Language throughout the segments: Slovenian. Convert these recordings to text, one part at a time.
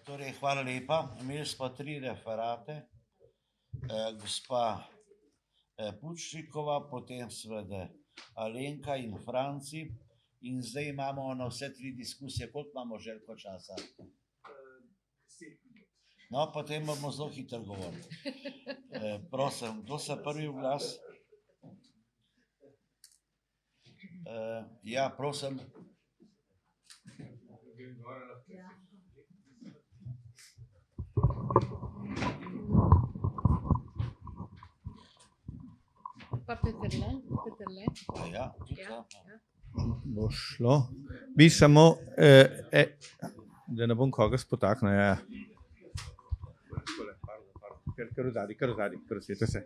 Torej, hvala lepa. Imeli smo 3 referate. Gospa Pučnikova, potem seveda Alenka in Franci. In zdaj imamo na vse 3 diskusije. Koliko imamo, Željko, časa? 10 minut. No, potem bomo zelo hitro govorili. Prosim, kdo se prvi v glas? Ja, prosim. Pa Peterle. Ja, tudi ja. Bo šlo. Bi samo, da ne bom koga spotaknil, ja. Kar vzadi, prosite se.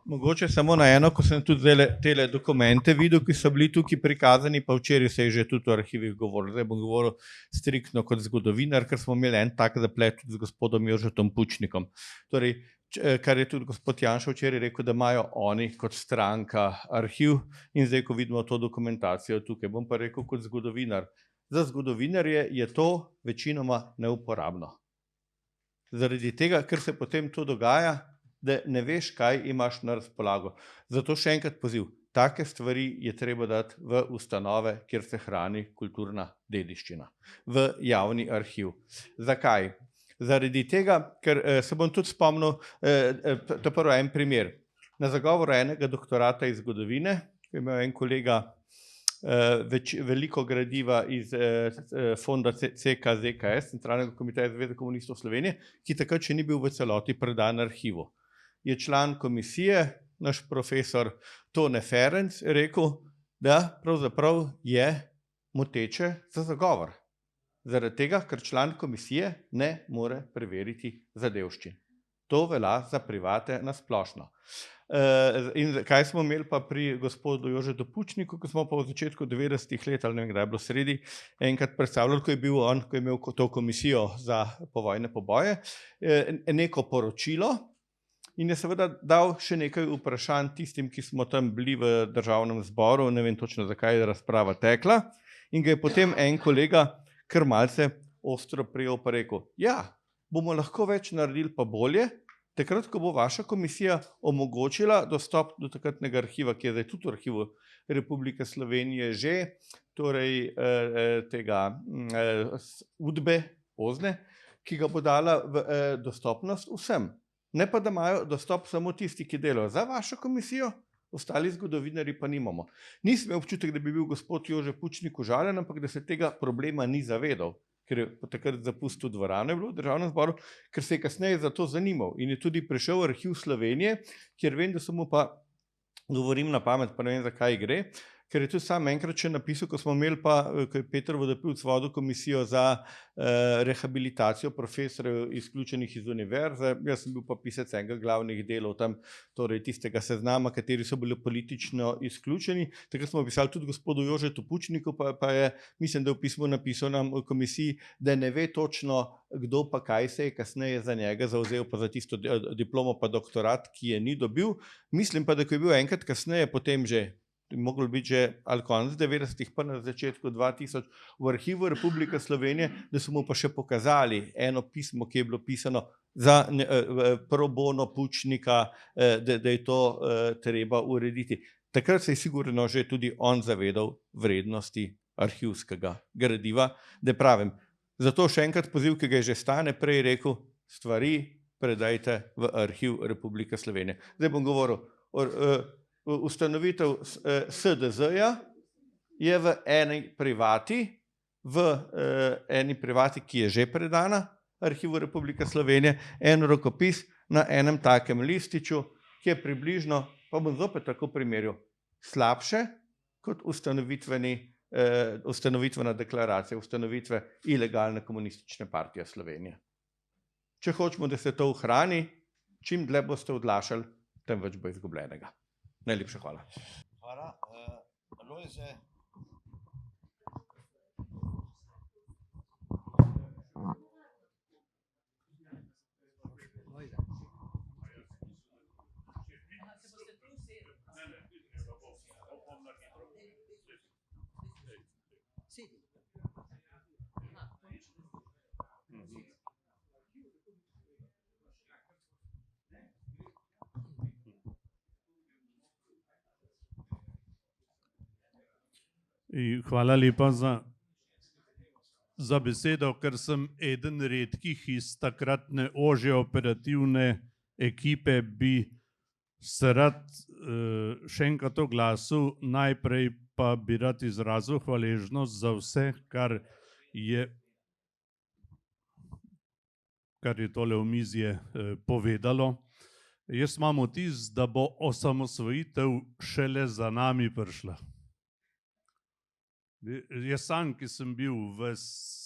Mogoče samo na eno, ko sem tudi tele dokumente videl, ki so bili tukaj prikazani, pa včeraj se je že tudi v arhivih govoril. Zdaj bom govoril striktno kot zgodovinar, ker smo imeli en tak zaplet tudi z gospodom Jožetom Pučnikom. Torej, kar je tudi gospod Janša včeraj rekel, da imajo oni kot stranka arhiv in zdaj, ko vidimo to dokumentacijo tukaj, bom pa rekel kot zgodovinar. Za zgodovinarje je to večinoma neuporabno. Zaradi tega, ker se potem to dogaja, da ne veš, kaj imaš na razpolago. Zato še enkrat poziv, take stvari je treba dati v ustanove, kjer se hrani kulturna dediščina, v javni arhiv. Zakaj? Zaradi tega, ker se bom tudi spomnil, to prvo en primer. Na zagovoru enega doktorata iz zgodovine, ki je imel en kolega veliko gradiva iz fonda CKZKS, Centralnega komiteja Zveze komunistov Slovenije, ki takrat še ni bil v celoti predan arhivu. Je član komisije, naš profesor Tone Ferenc, rekel, da pravzaprav je moteče za zagovor. Zaradi tega, ker član komisije ne more preveriti zadevščin. To velja za private na splošno. In kaj smo imeli pa pri gospodu Jožetu Pučniku, ko smo pa v začetku 90-ih let, ali ne vem, kdaj je bilo sredi, enkrat predstavljali, ko je bil on, ko je imel to komisijo za povojne poboje, neko poročilo in je seveda dal še nekaj vprašanj tistim, ki smo tam bili v Državnem zboru, ne vem točno, zakaj je razprava tekla, in ga je potem en kolega kar malce ostro prijel pa rekel, ja, bomo lahko več naredili pa bolje, takrat, ko bo vaša komisija omogočila dostop do takratnega arhiva, ki je zdaj tudi v arhivu Republike Slovenije že, torej tega Udbe, Ozne, ki ga bo dala v dostopnost vsem. Ne pa, da imajo dostop samo tisti, ki delajo za vašo komisijo, ostali zgodovinarji pa nimamo. Nisem imel občutek, da bi bil gospod Jože Pučnik užaljen, ampak da se tega problema ni zavedal, ker je takrat zapustil dvorano, je bilo v Državnem zboru, ker se je kasneje za to zanimal in je tudi prišel v Arhiv Slovenije, kjer vem, da so mu pa, govorim na pamet, pa ne vem, zakaj gre, ker je tudi sam enkrat še napisal, ko smo imeli pa, ko je Peter Vodopivc vodil komisijo za rehabilitacijo profesorjev izključenih iz univerze, jaz sem bil pa pisec enega glavnih delov tam, torej tistega seznama, kateri so bili politično izključeni. Takrat smo pisali tudi gospodu Jožetu Pučniku, pa je, mislim, da v pismu napisal nam v komisiji, da ne ve točno, kdo pa kaj se je kasneje za njega zavzel, pa za tisto diplomo pa doktorat, ki je ni dobil. Mislim pa, da ko je bil enkrat kasneje potem že, moglo biti že ali konec 90-ih, pa na začetku 2000 v Arhivu Republike Slovenije, da so mu pa še pokazali eno pismo, ki je bilo pisano za pro bono Pučnika, da je to treba urediti. Takrat se je sigurno že tudi on zavedal vrednosti arhivskega gradiva, da pravim. Zato še enkrat poziv, ki ga je že Stane prej rekel, stvari predajte v Arhiv Republike Slovenije. Zdaj bom govoril ustanovitev SDZ-ja je v eni privati, ki je že predana Arhivu Republike Slovenije, en rokopis na enem takem lističu, ki je približno, pa bom zopet tako primerjal, slabše kot ustanovitvena deklaracija, ustanovitve ilegalne komunistične partije Slovenije. Če hočemo, da se to ohrani, čim dlje boste odlašali, tem več bo izgubljenega. Najlepša hvala. Hvala. Lojze. Hvala lepa za besedo, ker sem eden redkih iz takratne ožje operativne ekipe, bi se rad še enkrat oglasil, najprej pa bi rad izrazil hvaležnost za vse, kar je tole omizje povedalo. Jaz imam vtis, da bo osamosvojitev šele za nami prišla. Jaz sam, ki sem bil v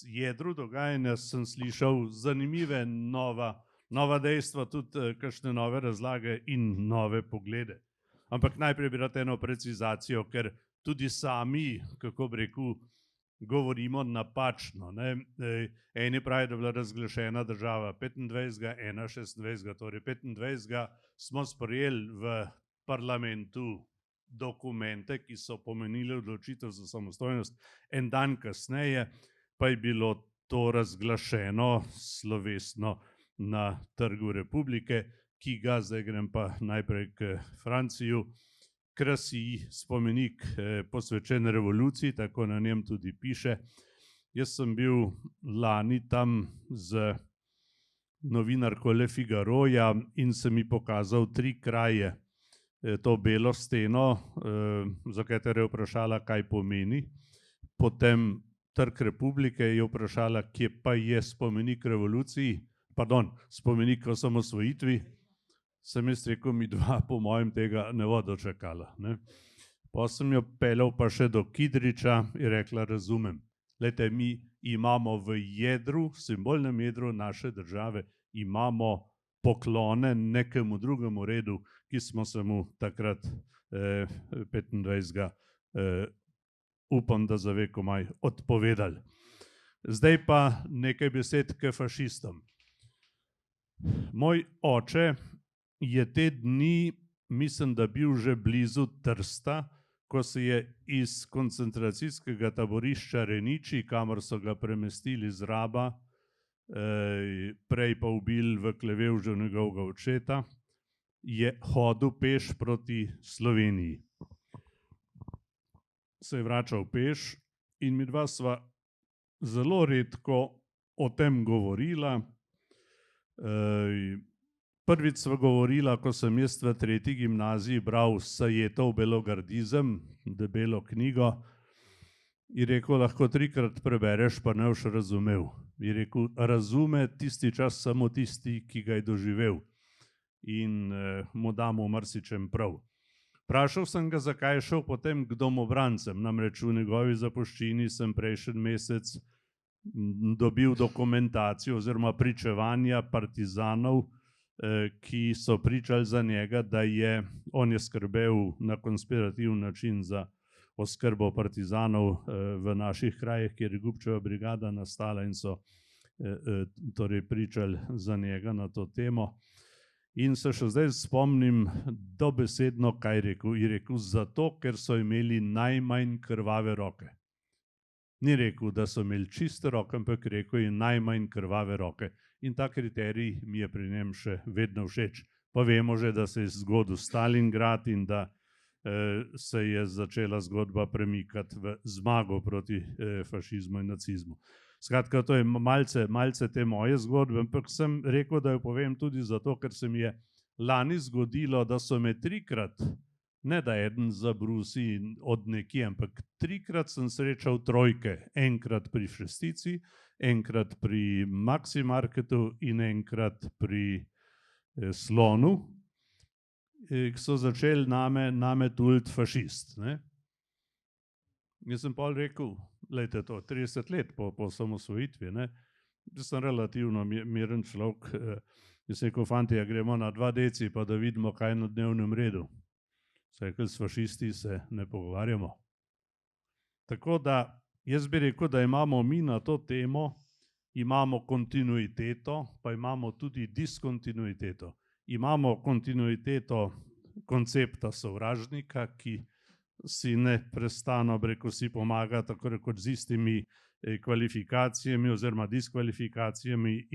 jedru dogajanja, sem slišal zanimive nova dejstva, tudi kakšne nove razlage in nove poglede. Ampak najprej bi rad eno precizacijo, ker tudi sami, kako bi rekel, govorimo napačno. Eni pravijo, da je bila razglašena država 25. 26. Torej 25. smo sprejeli v parlamentu dokumente, ki so pomenili odločitev za samostojnost. En dan kasneje pa je bilo to razglašeno slovesno na Trgu Republike, ki ga, zdaj grem pa najprej k Franciju, krasi spomenik posvečen revoluciji, tako na njem tudi piše. Jaz sem bil lani tam z novinarko Le Figaroja in sem mi pokazal 3 kraje. To belo steno, za katero je vprašala, kaj pomeni. Potem Trg Republike je vprašala, kje pa je spomenik revoluciji, spomenik osamosvojitvi. Sem jaz rekel, mi dva po mojem tega ne bo dočakala. Pa sem jo peljal pa še do Kidriča in rekla, razumem. Glejte, mi imamo v jedru, simbolnem jedru naše države, imamo poklone nekemu drugemu redu, ki smo se mu takrat 25. upam, da za vekomaj odpovedali. Zdaj pa nekaj besed k fašistom. Moj oče je te dni, mislim, da bil že blizu Trsta, ko se je iz koncentracijskega taborišča Reniči, kamor so ga premestili z Raba, prej pa ubili v Klevevžu njegovega očeta, je hodil peš proti Sloveniji. Se je vračal peš in midva sva zelo redko o tem govorila. Prvič sva govorila, ko sem jaz v 3. gimnaziji bral Sajetov belogardizem, debelo knjigo, in rekel, lahko 3-krat prebereš, pa ne boš razumel. In rekel, razume tisti čas samo tisti, ki ga je doživel, in mu dam v marsičem prav. Vprašal sem ga, zakaj je šel potem k domobrancem, namreč v njegovi zapuščini sem prejšnji mesec dobil dokumentacijo oziroma pričevanja partizanov, ki so pričali za njega, da je on je skrbel na konspirativen način za oskrbo partizanov v naših krajih, kjer je Gubčeva brigada nastala, in so torej pričali za njega na to temo. In se še zdaj spomnim dobesedno, kaj je rekel. Je rekel, zato, ker so imeli najmanj krvave roke. Ni rekel, da so imeli čiste roke, ampak rekel je najmanj krvave roke. In ta kriterij mi je pri njem še vedno všeč. Pa vemo že, da se je zgodil Stalingrad in da se je začela zgodba premikati v zmago proti fašizmu in nacizmu. Skratka, to je malce te moje zgodbe, ampak sem rekel, da jo povem tudi zato, ker se mi je lani zgodilo, da so me 3-krat, ne da eden zabrusi od nekje, ampak 3-krat sem srečal trojke. Enkrat pri Šestici, enkrat pri Maxi Marketu in enkrat pri Slonu, ki so začeli name tuliti fašist. Jaz sem pol rekel, glejte to, 30 let po osamosvojitvi, jaz sem relativno miren človek, jaz sem rekel, fanti, gremo na 2 deci, pa da vidimo, kaj je na dnevnem redu. So rekli, s fašisti se ne pogovarjamo. Tako da, jaz bi rekel, da imamo mi na to temo, imamo kontinuiteto, pa imamo tudi diskontinuiteto. Imamo kontinuiteto koncepta sovražnika, ki si neprestano, si pomaga tako rekoč z istimi kvalifikacijami oziroma diskvalifikacijami,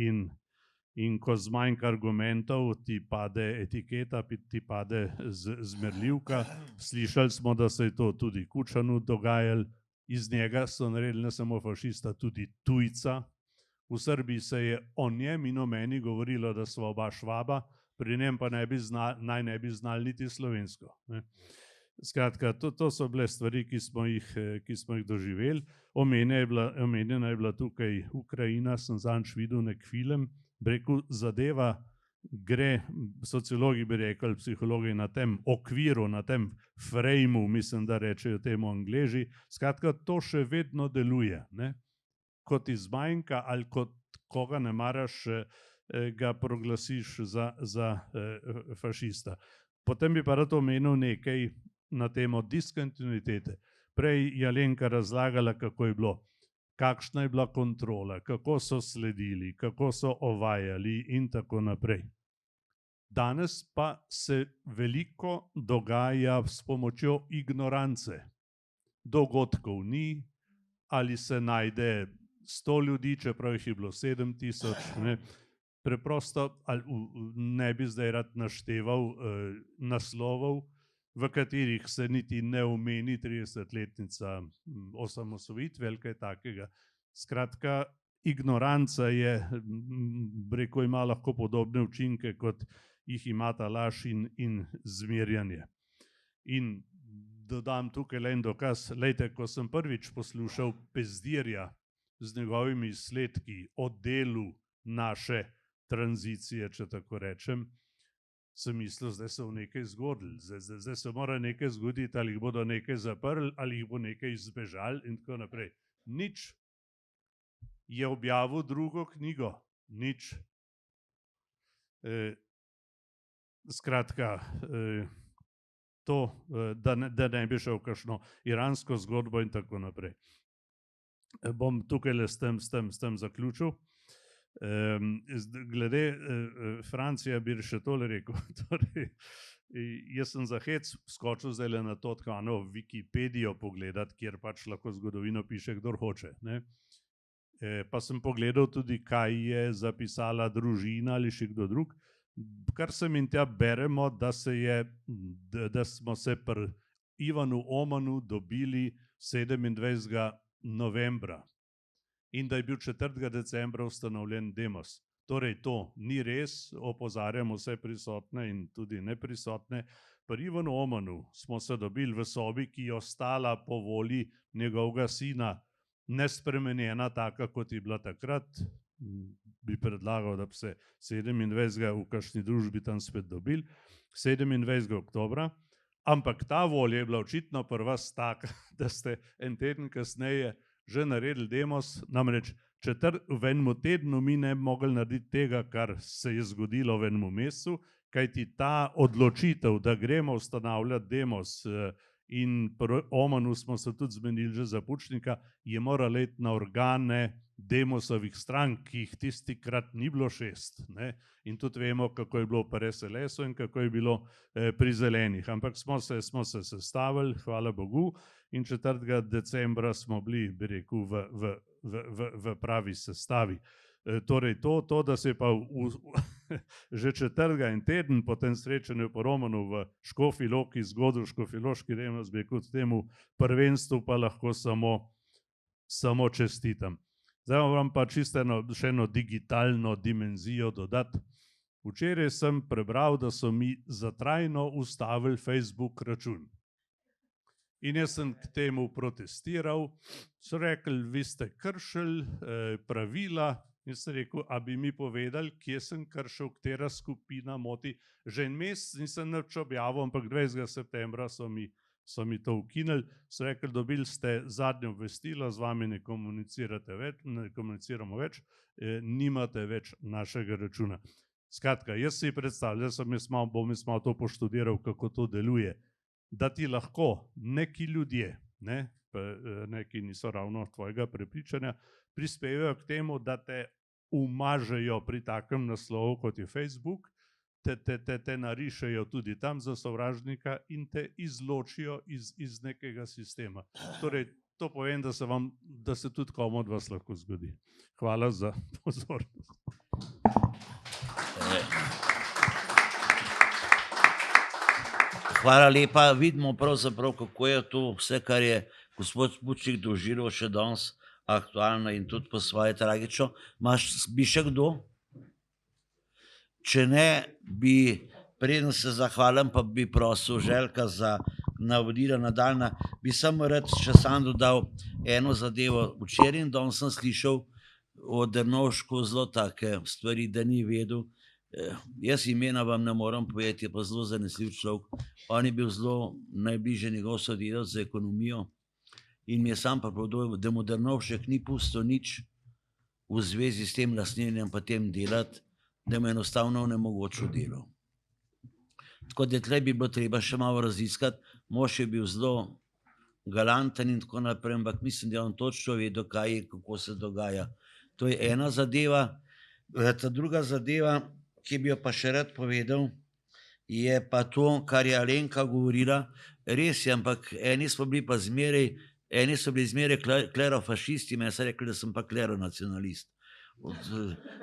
in ko zmanjka argumentov, ti pade etiketa, ti pade zmerljivka. Slišali smo, da se je to tudi Kučanu dogajalo, iz njega so naredili ne samo fašista, tudi tujca. V Srbiji se je o njem in o meni govorilo, da sva oba Švaba, pri njem pa naj ne bi znali niti slovensko. Ne. Skratka, to so bile stvari, ki smo jih doživeli. Omenjena je bila tukaj Ukrajina, sem zadnjič videl nek film, rekel, zadeva gre, sociologi bi rekli, psihologi na tem okviru, na tem frejmu, mislim, da rečejo temu Angleži. Skratka, to še vedno deluje. Ne? Kot iz manjka ali kot koga ne maraš, ga proglasiš za fašista. Potem bi pa rad omenil nekaj na temo diskontinuitete. Prej je Alenka razlagala, kako je bilo, kakšna je bila kontrola, kako so sledili, kako so ovajali in tako naprej. Danes pa se veliko dogaja s pomočjo ignorance. Dogodkov ni, ali se najde 100 ljudi, čeprav jih je bilo 7000, preprosto, ne bi zdaj rad našteval naslovov, v katerih se niti ne omeni 30-letnica osamosvojitve ali kaj takega. Skratka, ignoranca je, rekel, ima lahko podobne učinke, kot jih ima ta laž in zmerjanje. In dodam tukaj le en dokaz. Lejte, ko sem prvič poslušal Pezdirja z njegovimi izsledki o delu naše tranzicije, če tako rečem, sem mislil, zdaj se v nekaj zgodili, zdaj se mora nekaj zgoditi, ali jih bodo nekaj zaprli, ali jih bo nekaj izbežali in tako naprej. Nič. Je objavil drugo knjigo? Nič. Skratka, to, da ne bi šel v kakšno iransko zgodbo in tako naprej. Bom tukaj s tem zaključil. Glede Francija bi še tole rekel. Torej, jaz sem za hec skočil zdaj na to tkano Wikipedijo pogledati, kjer pač lahko zgodovino piše, kdor hoče. Ne? Pa sem pogledal tudi, kaj je zapisala družina ali še kdo drug. Kar sem in tja beremo, da smo se pri Ivanu Omanu dobili 27. novembra. In da je bil 4. decembra ustanovljen Demos. Torej to ni res, opozarjamo vse prisotne in tudi neprisotne. Pri Ivanu Omanu smo se dobili v sobi, ki je ostala po volji njegovega sina, nespremenjena taka, kot je bila takrat. Bi predlagal, da bi se 27. v kakšni družbi tam spet dobili, 27. oktobra. Ampak ta volja je bila očitno pri vas taka, da ste en teden kasneje že naredili Demos, namreč v enem tednu mi ne bi mogli narediti tega, kar se je zgodilo v enem mesecu, kajti ta odločitev, da gremo ustanavljati Demos in pri Omanu smo se tudi zmenili že za Pučnika, je morala iti na organe Demosovih strank, ki jih tistikrat ni bilo 6. Ne? In tudi vemo, kako je bilo pri SLS-u in kako je bilo pri Zelenih. Ampak smo se sestavili, hvala Bogu, in 4. decembra smo bili, bi rekel, v pravi sestavi. Torej to, da se je pa že 4. in teden po tem srečanju po Romanu v Škofji Loki zgodil škofjeloški Demos, bi rekel, temu prvenstvu pa lahko samo čestitam. Zdaj vam pa čisto še eno digitalno dimenzijo dodati. Včeraj sem prebral, da so mi zatrajno ustavili Facebook račun. In jaz sem k temu protestiral, so rekli, vi ste kršili pravila, in sem rekel, a bi mi povedali, kje sem kršil, katera skupina moti. Že en mesec nisem nič objavil, ampak 20. septembra so mi to ukinili. So rekli, dobili ste zadnje obvestilo, z vami ne komuniciramo več, nimate več našega računa. Skratka, jaz si predstavljam, bom malo to poštudiral, kako to deluje. Da ti lahko neki ljudje, neki niso ravno tvojega prepričanja, prispevajo k temu, da te umažejo pri takem naslovu, kot je Facebook, te narišejo tudi tam za sovražnika in te izločijo iz nekega sistema. Torej, to povem, da se tudi komu od vas lahko zgodi. Hvala za pozornost. Hvala lepa. Vidimo pravzaprav, kako je to vse, kar je gospod Pučnik doživel še danes aktualno in tudi po svoje tragično. Bi še kdo? Če ne, bi, preden se zahvalim, pa bi prosil Željka za navodila nadaljna, bi samo rad še sam dodal eno zadevo. Včeraj in danes sem slišal o Drnovšku zelo take stvari, da ni vedel. Jaz imena vam ne morem povedati, je pa zelo zanesljiv človek. On je bil zelo najbližje njegov sodelavec za ekonomijo in mi je sam pa povedal, da mu Drnovšek ni pustil nič v zvezi s tem lastninjenjem pa tem delati, da mu enostavno onemogočil delo. Tako da tle bi bilo treba še malo raziskati. Mož je bil zelo galanten in tako naprej, ampak mislim, da je on točno vedel, kaj je, kako se dogaja. To je ena zadeva. Ta druga zadeva, ki bi jo pa še rad povedal, je pa to, kar je Alenka govorila. Res je, ampak eni so bili zmeraj klerofašisti, meni so rekli, da sem pa kleronacionalist.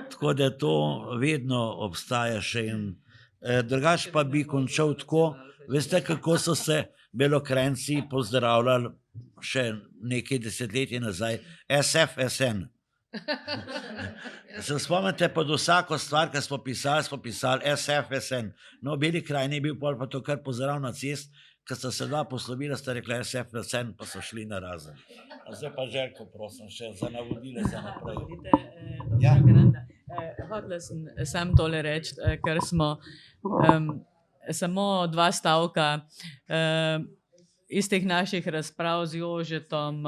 Tako da to vedno obstaja še in drugače pa bi končal tako. Veste, kako so se Belokranjci pozdravljali še nekaj desetletij nazaj? SF, SN. Se spomnite pod vsako stvar, ki smo pisali SF, SN. No, v Beli krajini je bil pol pa to kar pozdrav na cest, ko sta se dva poslovila, sta rekla SF, SN, pa so šli na razen. Zdaj pa Željko, prosim, še za navodile za naprej. Ja. Hotela sem sam tole reči, ker smo samo 2 stavka iz teh naših razprav z Jožetom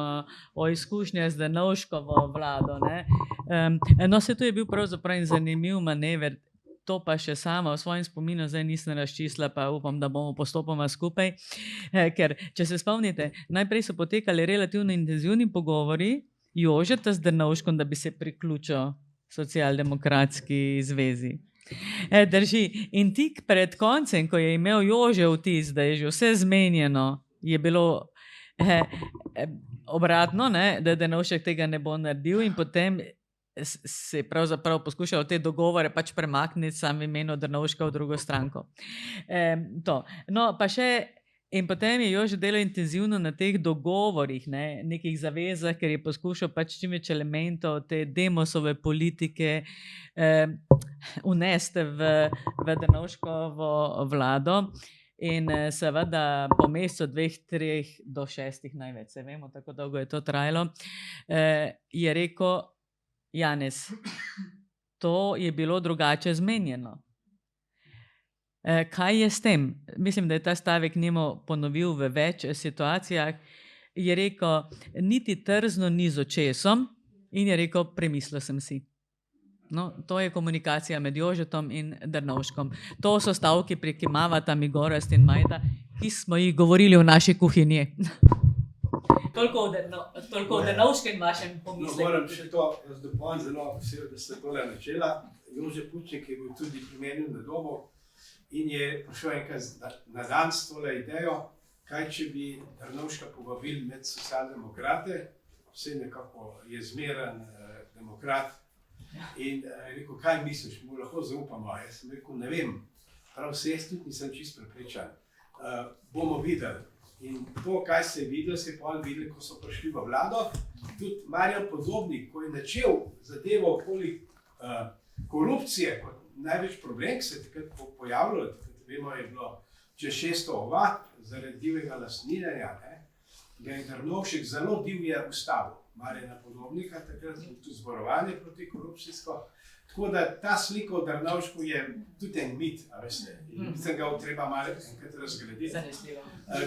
o izkušnjah z Drnovškovo vlado. No, se to je bil pravzaprav zanimiv manever, to pa še sama v svojem spominu zdaj nisem razčistila, pa upam, da bomo postopoma skupaj. Ker, če se spomnite, najprej so potekali relativno intenzivni pogovori Jožeta z Drnovškom, da bi se priključil Socialdemokratski zvezi. Drži. In tik pred koncem, ko je imel Jože vtis, da je že vse zmenjeno, je bilo obratno, da Drnovšek tega ne bo naredil in potem se je pravzaprav poskušal te dogovore pač premakniti sam v imenu Drnovška v drugo stranko. No, pa še, in potem je Jože delal intenzivno na teh dogovorih, nekih zavezah, ker je poskušal pač čim več elementov te Demosove politike unesti v Drnovškovo vlado. In seveda po mesecu 2, 3 do 6 največ, se vemo, tako dolgo je to trajalo, je rekel Janez, to je bilo drugače zmenjeno. Kaj je s tem? Mislim, da je ta stavek njemu ponovil v več situacijah. Je rekel, niti trzno ni z očesom in je rekel, premislil sem si. No, to je komunikacija med Jožetom in Drnovškom. To so stavki prikimavata mi Gorazd in Majda, ki smo jih govorili v naši kuhinji. Toliko o Drnovškem vašem pomisleku. No, moram še to dopolniti, zelo vesel, da ste tole načela. Jože Pučnik je bil tudi primerjen na domu in je prišel enkrat na dan s tole idejo, kaj če bi Drnovška povabili med socialdemokrate, vse nekako je zmeren demokrat. In rekel, kaj misliš, mu lahko zaupamo? Jaz sem rekel, ne vem, prav se jaz tudi nisem čisto prepričan. Bomo videli. In to, kaj se je videlo, se je potem videli, ko so prišli v vlado. Tudi Marjan Podobnik, ko je načel zadevo okoli korupcije, kot največ problem, ki se je takrat pojavljalo, takrat vemo, je bilo čez 600 ovat zaradi divjega lastninjenja, ga je Drnovšek zelo divje ustavil. Marjana Podobnika, takrat tudi zborovanje proti korupcijsko. Tako da ta slika o Drnovšku je tudi en mit, a veste. In mislim ga treba malo enkrat razglediti.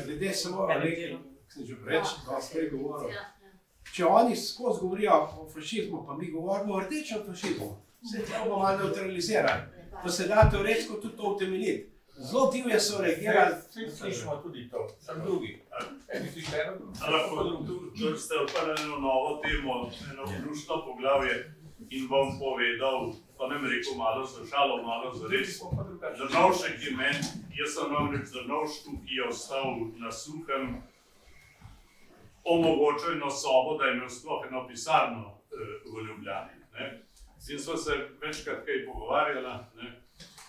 Glede samo Alenke, ki sem že prej govoril. Če oni skozi govorijo o fašizmu, pa mi govorimo o rdečem fašizmu, se to bomo malo neutralizirali. To se da teoretsko tudi to utemeljiti. Zelo divje so reagirali. Slišimo tudi to, sem drugi. Lahko tudi ste odprli eno novo temo, eno luštno poglavje in bom povedal, pa ne bi rekel malo za šalo, malo za res. Drnovšek je meni, jaz sem namreč Drnovšku, ki je ostal na Suhem, omogočil eno sobo, da je imel sploh eno pisarno v Ljubljani. In sva se večkrat kaj pogovarjala,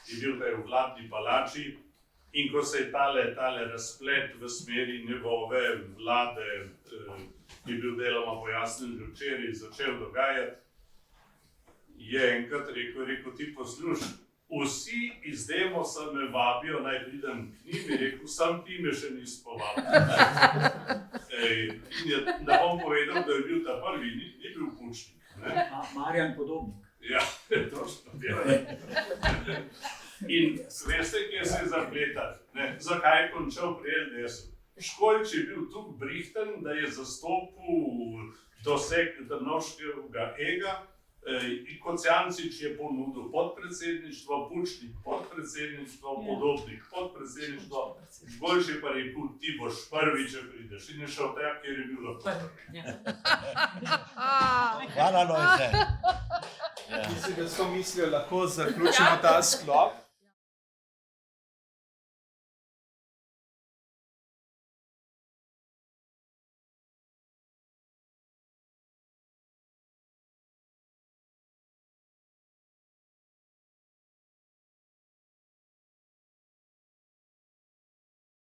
je bil kaj v vladni palači In ko se je tale razplet v smeri njegove vlade, ki je bil deloma pojasnjen že včeraj, začel dogajati, je enkrat rekel, ti poslušaj, vsi iz Demosa me vabijo, naj pridem k njim, in rekel, sam ti me še nisi povabil. Ne bom povedal, da je bil ta prvi, ni bil Pučnik. Marjan Podobnik. Ja, točno. In veste, kje se je zapletal? Zakaj je končal pri LDS-u? Školjč je bil tukaj brihten, da je zastopil doseg Drnovškega ega, Kocijančič je ponudil podpredsedništvo, Pučnik podpredsedništvo, Podobnik podpredsedništvo, Školjč je pa rekel, ti boš prvi, če prideš. In je šel tja, kjer je bil lahko prvi. Hvala, Lojze. Mislim, da s to mislijo lahko zaključimo ta sklop.